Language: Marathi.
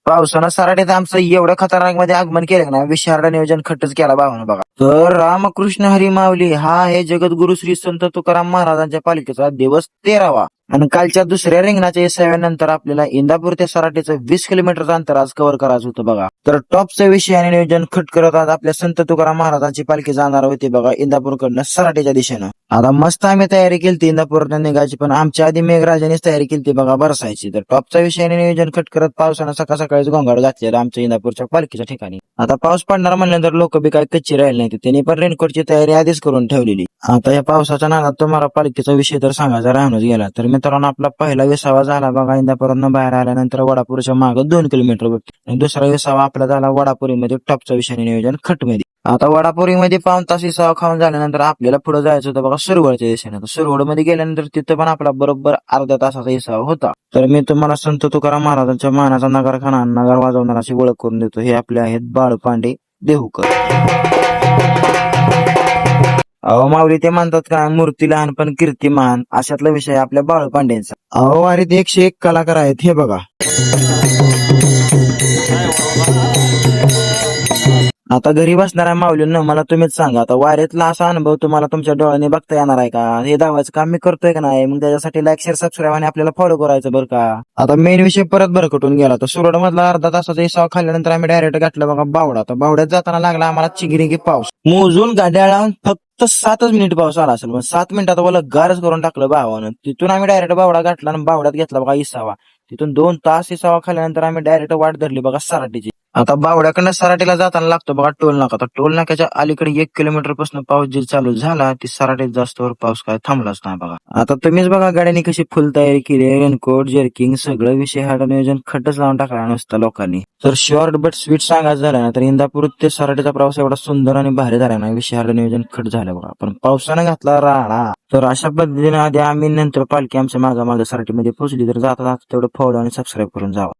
पावसानं सराटीत आमचं एवढं खतरनाक मध्ये आगमन केलं ना, विशारद नियोजन खट्टच केला भावानं बघा. तर रामकृष्ण हरी माऊली हा आहे जगद्गुरु श्री संत तुकाराम महाराजांच्या पालखीचा दिवस 13वा. आणि कालच्या दुसऱ्या रिंगणाच्या नंतर आपल्याला इंदापूर ते सराटीचं 20 किलोमीटरचं अंतर आज कव्हर करायचं होतं बघा. तर टॉपचं विषय आणि नियोजन खट करत आज आपल्या संत तुकाराम महाराजांची पालखी जाणार होती बघा इंदापूरकडनं सराटीच्या दिशेनं. आता मस्त आम्ही तयारी केली इंदापूरनं निघायची, पण आमच्या आधी मेघराजानेच तयारी केली बघा बरसायची. तर टॉपचा विषय आणि नियोजन खट करत पावसानं सकाळ सकाळीच गोंगाट घातलेला आमच्या इंदापूरच्या पालखीच्या ठिकाणी. आता पाऊस पडणार म्हणल्यानंतर लोक बी काही कच्ची राहिले नाही, त्यांनी पण रेनकोटची तयारी आधीच करून ठेवलेली. आता या पावसाच्या नादात तुम्हाला पालखीचा विषय तर सांगायचा राहूनच गेला. तर मित्रांनो, आपला पहिला विसावा झाला बघा इंदापूरनं बाहेर आल्यानंतर वडापूरच्या मागे 2 किलोमीटर आणि दुसरा विसावा आपला झाला वडापुरीमध्ये टॉपच्या विषयाने नियोजन खटमध्ये. आता वडापुरीमध्ये पाऊण तास विसावा खाऊन झाल्यानंतर आपल्याला पुढे जायचं होतं बघा सुरवडच्या दिशेने. सुरवडमध्ये गेल्यानंतर तिथं पण आपला बरोबर अर्ध्या तासाचा विसावा होता. तर मी तुम्हाला संत तुकाराम महाराजांच्या मानाचा नगरखाना नगर वाजवणाराची ओळख करून देतो. हे आपले आहेत बाळपांडे देहूकर. अहो माऊली ते म्हणतात का, मूर्ती लहान पण कीर्ती महान, अशातला विषय आपल्या बाळपांड्यांचा. अहो वारीत 101 कलाकार आहेत हे बघा. आता घरी बसणाऱ्या माऊलींना मला तुम्हीच सांगा, आता वारीतला असा अनुभव तुम्हाला तुमच्या डोळ्याने बघता येणार आहे का? हे दावायचं काम मी करतोय का नाही? मग त्याच्यासाठी लाईक शेअर सबस्क्राईब आणि आपल्याला फॉलो करायचं बरं का. आता मेन विषय परत भरकटून गेला. तर सुरड मधला अर्धा तासाचा विसावा खाल्ल्यानंतर आम्ही डायरेक्ट गाठलं बघा बावडा. तर बावड्यात जाताना लागला आम्हाला चिगिरिगी पाऊस. मोजून गाड्या लावून फक्त 7च मिनिट पाऊस आला असेल, पण 7 मिनिटात मला गारच करून टाकलं भावानं. तिथून आम्ही डायरेक्ट बावडा गाठला आणि बावड्यात घेतला बघा इसावा. तिथून 2 तास इसावा खाल्ल्यानंतर आम्ही डायरेक्ट वाट धरली बघा सराटीची. आता बावड्याकडनं सराटीला जाताना लागतो बघा टोल नाका. तर टोल नाक्याच्या अलीकडे 1 किलोमीटर पासून पाऊस जे चालू झाला ती सराटीत जास्तवर पाऊस काय थांबलाच नाही बघा. आता तुम्हीच बघा गाड्यांनी कशी फुल तयारी केली, रेनकोट जर्किंग सगळं विषय हा नियोजन खड्डच लावून टाकला नुसता लोकांनी. तर शॉर्ट बट स्वीट सांगायचं झालं ना, तर इंदापूर ते सराटीचा प्रवास एवढा सुंदर आणि भारी झाला ना, विषय हा नियोजन खट झालं बघा. पण पावसानं घातला राडा. तर अशा पद्धतीने आधी आम्ही नंतर पालखी आमच्या मागे सराटीमध्ये पोहोचली. तर जाता जाता तेवढं फॉलो आणि सबस्क्राईब करून जावा.